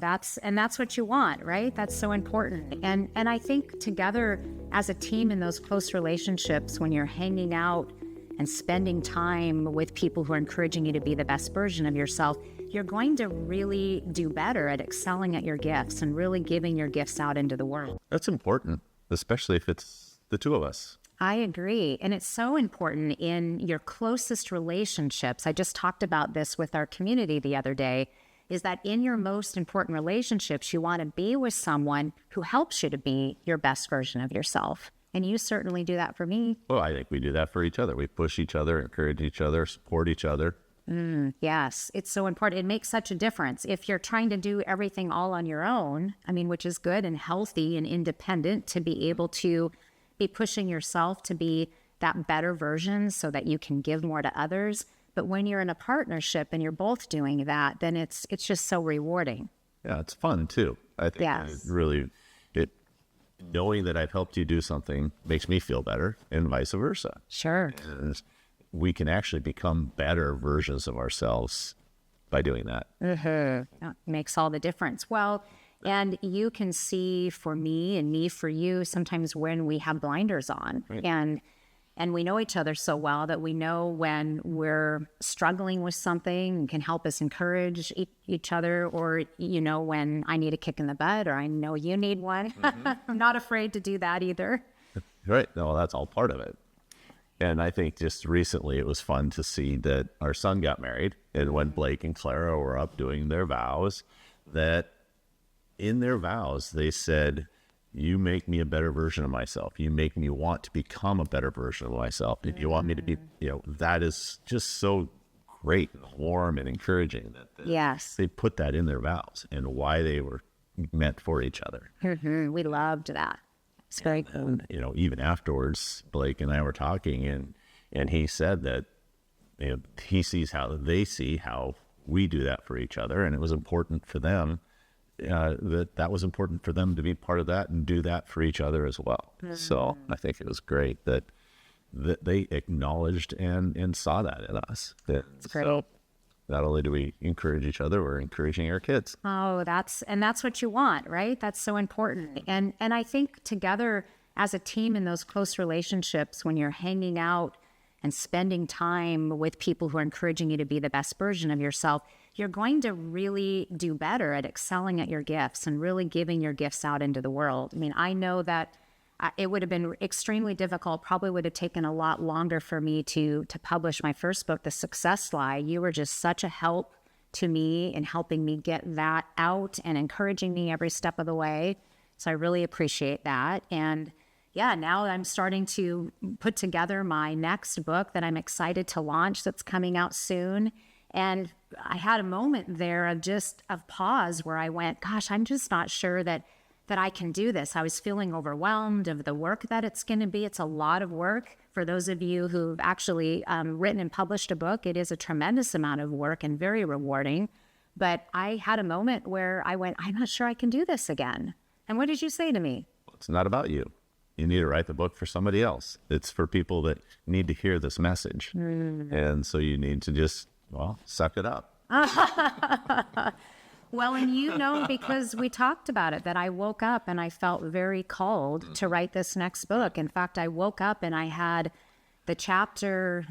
So that's what you want, right? That's so important. And I think together as a team in those close relationships, when you're hanging out and spending time with people who are encouraging you to be the best version of yourself, you're going to really do better at excelling at your gifts and really giving your gifts out into the world. That's important, especially if it's the two of us. I agree. And it's so important in your closest relationships. I just talked about this with our community the other day, is that in your most important relationships, you want to be with someone who helps you to be your best version of yourself. And you certainly do that for me. Well, I think we do that for each other. We push each other, encourage each other, support each other. Yes, it's so important. It makes such a difference. If you're trying to do everything all on your own, which is good and healthy and independent, to be able to be pushing yourself to be that better version so that you can give more to others. But when you're in a partnership and you're both doing that, then it's just so rewarding. Yeah, it's fun too. I think Yes. Knowing that I've helped you do something makes me feel better, and vice versa. Sure. And we can actually become better versions of ourselves by doing that. That makes all the difference. Well, and you can see for me and me for you sometimes when we have blinders on, Right. and we know each other so well that we know when we're struggling with something and can help us encourage each other, or, when I need a kick in the butt or I know you need one. I'm not afraid to do that either. Right. No, that's all part of it. And I think just recently it was fun to see that our son got married, and when Blake and Clara were up doing their vows, that in their vows, they said, you make me a better version of myself. You make me want to become a better version of myself. If you want me to be, that is just so great and warm and encouraging that Yes. they put that in their vows and why they were meant for each other. We loved that. It's very cool. And, even afterwards, Blake and I were talking, and he said that he sees how they see how we do that for each other, and it was important for them. That was important for them to be part of that and do that for each other as well. So I think it was great that they acknowledged and saw that in us. It's great. So not only do we encourage each other, we're encouraging our kids. Oh, that's what you want, right? That's so important. And I think together as a team in those close relationships, when you're hanging out and spending time with people who are encouraging you to be the best version of yourself, you're going to really do better at excelling at your gifts and really giving your gifts out into the world. I know that it would have been extremely difficult, probably would have taken a lot longer for me to publish my first book, The Success Lie. You were just such a help to me in helping me get that out and encouraging me every step of the way. So I really appreciate that. And yeah, now I'm starting to put together my next book that I'm excited to launch, that's coming out soon. And I had a moment there of pause where I went, gosh, I'm just not sure that I can do this. I was feeling overwhelmed of the work that it's going to be. It's a lot of work. For those of you who've actually written and published a book, it is a tremendous amount of work and very rewarding. But I had a moment where I went, I'm not sure I can do this again. And what did you say to me? Well, it's not about you. You need to write the book for somebody else. It's for people that need to hear this message. And so you need to just, suck it up. Well, and because we talked about it, that I woke up and I felt very called to write this next book. In fact, I woke up and I had the chapter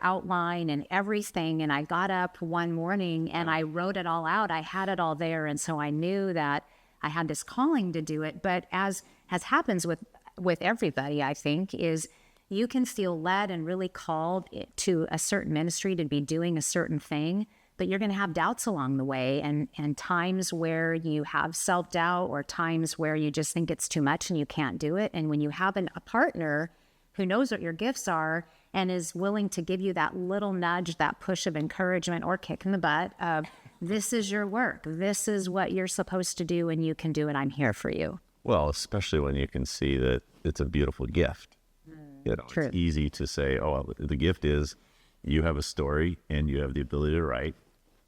outline and everything. And I got up one morning and I wrote it all out. I had it all there. And so I knew that I had this calling to do it. But as happens with everybody, I think, is you can feel led and really called to a certain ministry to be doing a certain thing, but you're going to have doubts along the way and times where you have self-doubt or times where you just think it's too much and you can't do it. And when you have a partner who knows what your gifts are and is willing to give you that little nudge, that push of encouragement or kick in the butt of, this is your work, this is what you're supposed to do and you can do it, I'm here for you. Well, especially when you can see that it's a beautiful gift. True. It's easy to say, the gift is you have a story and you have the ability to write,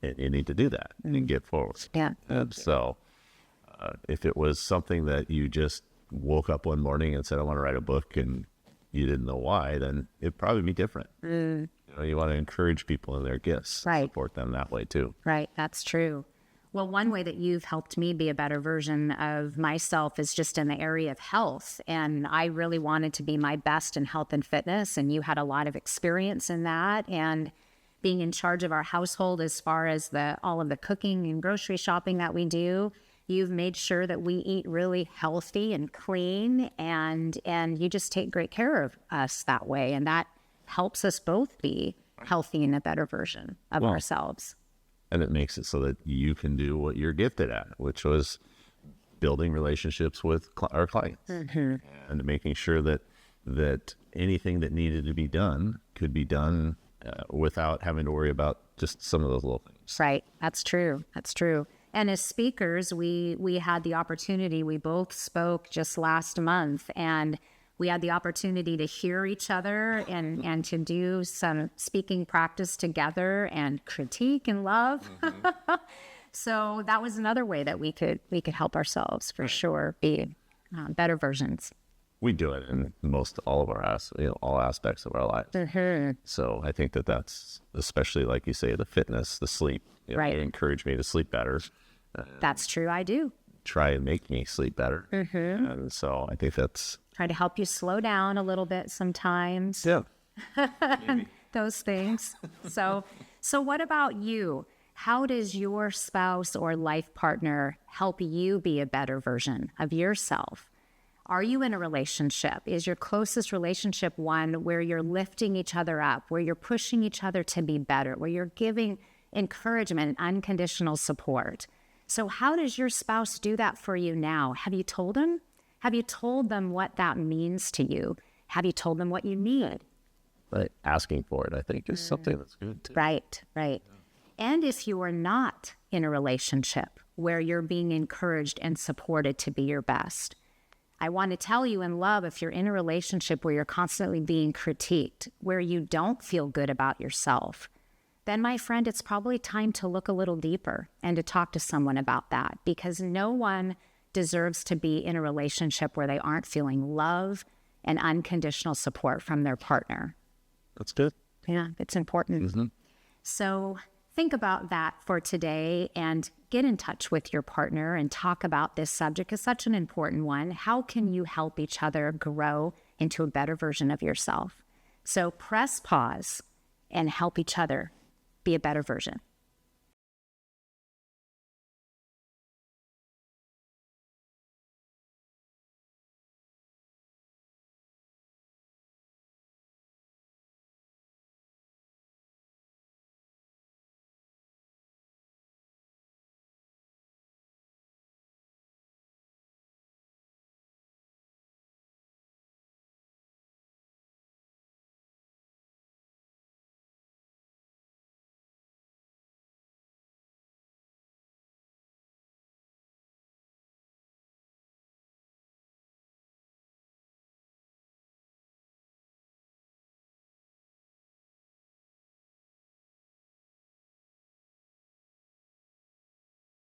and you need to do that and get forward. Yeah. And so if it was something that you just woke up one morning and said, I want to write a book, and you didn't know why, then it'd probably be different. You want to encourage people in their gifts, Right. support them that way too. Right, that's true. Well, one way that you've helped me be a better version of myself is just in the area of health. And I really wanted to be my best in health and fitness. And you had a lot of experience in that. And being in charge of our household as far as all of the cooking and grocery shopping that we do, you've made sure that we eat really healthy and clean. And you just take great care of us that way. And that helps us both be healthy and a better version of ourselves. And it makes it so that you can do what you're gifted at, which was building relationships with our clients and making sure that anything that needed to be done could be done without having to worry about just some of those little things. Right. That's true. That's true. And as speakers, we had the opportunity, we both spoke just last month, and we had the opportunity to hear each other and to do some speaking practice together and critique and love. So that was another way that we could help ourselves for sure be better versions. We do it in all of our all aspects of our lives. So I think that's especially, like you say, the fitness, the sleep. Right. It encouraged me to sleep better. That's true. I do. Try and make me sleep better. And so I think that's try to help you slow down a little bit sometimes. Yeah. Those things. So what about you? How does your spouse or life partner help you be a better version of yourself? Are you in a relationship? Is your closest relationship one where you're lifting each other up, where you're pushing each other to be better, where you're giving encouragement and unconditional support? So how does your spouse do that for you now? Have you told them? Have you told them what that means to you? Have you told them what you need? But asking for it, I think, is something that's good too. Right. Yeah. And if you are not in a relationship where you're being encouraged and supported to be your best, I want to tell you in love, if you're in a relationship where you're constantly being critiqued, where you don't feel good about yourself, then my friend, it's probably time to look a little deeper and to talk to someone about that, because no one deserves to be in a relationship where they aren't feeling love and unconditional support from their partner. That's good. Yeah, it's important. So think about that for today and get in touch with your partner and talk about this subject. It's such an important one. How can you help each other grow into a better version of yourself? So press pause and help each other be a better version.